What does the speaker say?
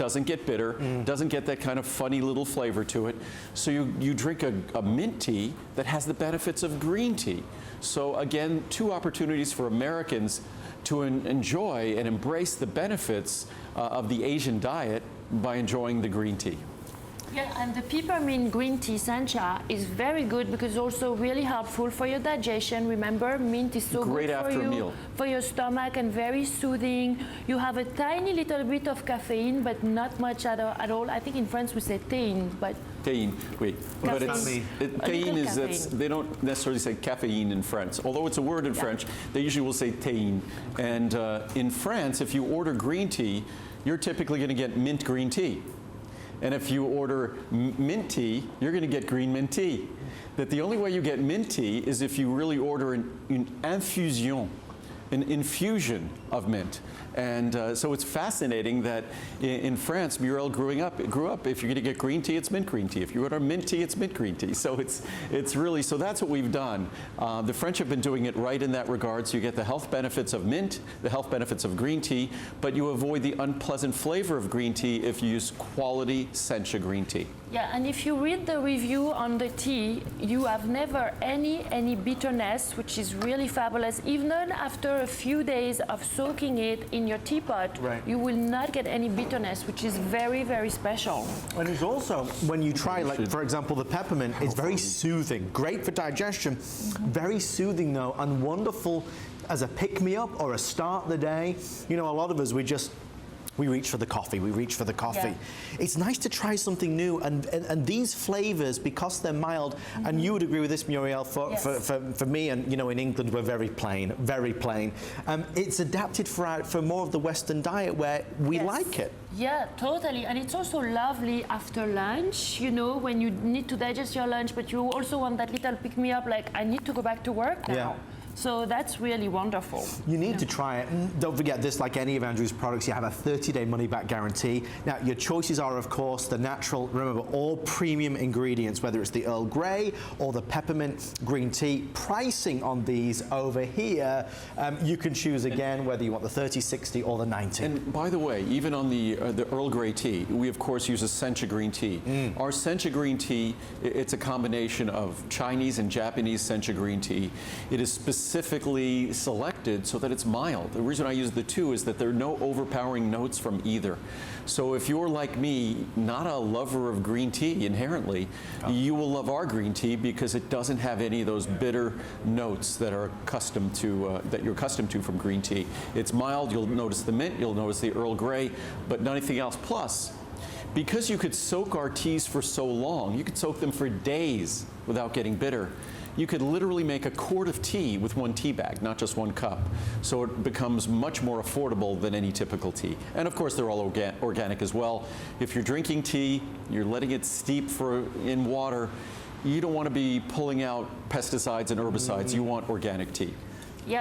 doesn't get bitter, doesn't get that kind of funny little flavor to it. So you drink a mint tea that has the benefits of green tea. So again, two opportunities for Americans to enjoy and embrace the benefits of the Asian diet by enjoying the green tea. Yeah, and the Peppermint Green Tea Sencha is very good because it's also really helpful for your digestion. Remember, mint is so great good for after a you, meal. for your stomach, and very soothing. You have a tiny little bit of caffeine, but not much at all. I think in France we say theine, but Theine, wait, but Caffeine. theine is they don't necessarily say caffeine in France, although it's a word in French. They usually will say theine. And in France, if you order green tea, you're typically going to get mint green tea. And if you order mint tea, you're going to get green mint tea. That the only way you get mint tea is if you really order an infusion, an infusion of mint. And so it's fascinating that in France, Muriel grew up, if you're going to get green tea, it's mint green tea. If you order mint tea, it's mint green tea. So it's really, so that's what we've done. The French have been doing it right in that regard. So you get the health benefits of mint, the health benefits of green tea, but you avoid the unpleasant flavor of green tea if you use quality Sencha green tea. yeah, and if you read the review on the tea, you have never any bitterness, which is really fabulous. Even after a few days of soaking it in your teapot, you will not get any bitterness, which is very, very special. And it's also, when you try, like, for example, the peppermint, it's very soothing. Great for digestion, very soothing, though, and wonderful as a pick-me-up or a start the day. You know, a lot of us, we reach for the coffee, Yeah. It's nice to try something new, and these flavors, because they're mild, and you would agree with this, Muriel, for me, and you know, in England, we're very plain, very plain. It's adapted for more of the Western diet where we like it. Yeah, totally. And it's also lovely after lunch, you know, when you need to digest your lunch, but you also want that little pick-me-up, like, I need to go back to work now. Yeah. So that's really wonderful. You need to try it. And don't forget this, like any of Andrew's products, you have a 30-day money-back guarantee. Now, your choices are, of course, the natural, remember, all premium ingredients, whether it's the Earl Grey or the Peppermint Green Tea. Pricing on these over here, you can choose again whether you want the 30, 60, or the 90. And by the way, even on the Earl Grey tea, we of course use a Sencha green tea. Our Sencha green tea, it's a combination of Chinese and Japanese Sencha green tea. It is specifically selected so that it's mild. The reason I use the two is that there are no overpowering notes from either. So if you're like me, not a lover of green tea inherently, you will love our green tea because it doesn't have any of those bitter notes that are accustomed to that you're accustomed to from green tea. It's mild. You'll notice the mint. You'll notice the Earl Grey, but nothing else. Plus, because you could soak our teas for so long, you could soak them for days without getting bitter. You could literally make a quart of tea with one tea bag, not just one cup. So it becomes much more affordable than any typical tea. And of course, they're all organic as well. If you're drinking tea, you're letting it steep in water, you don't want to be pulling out pesticides and herbicides. You want organic tea. Yeah.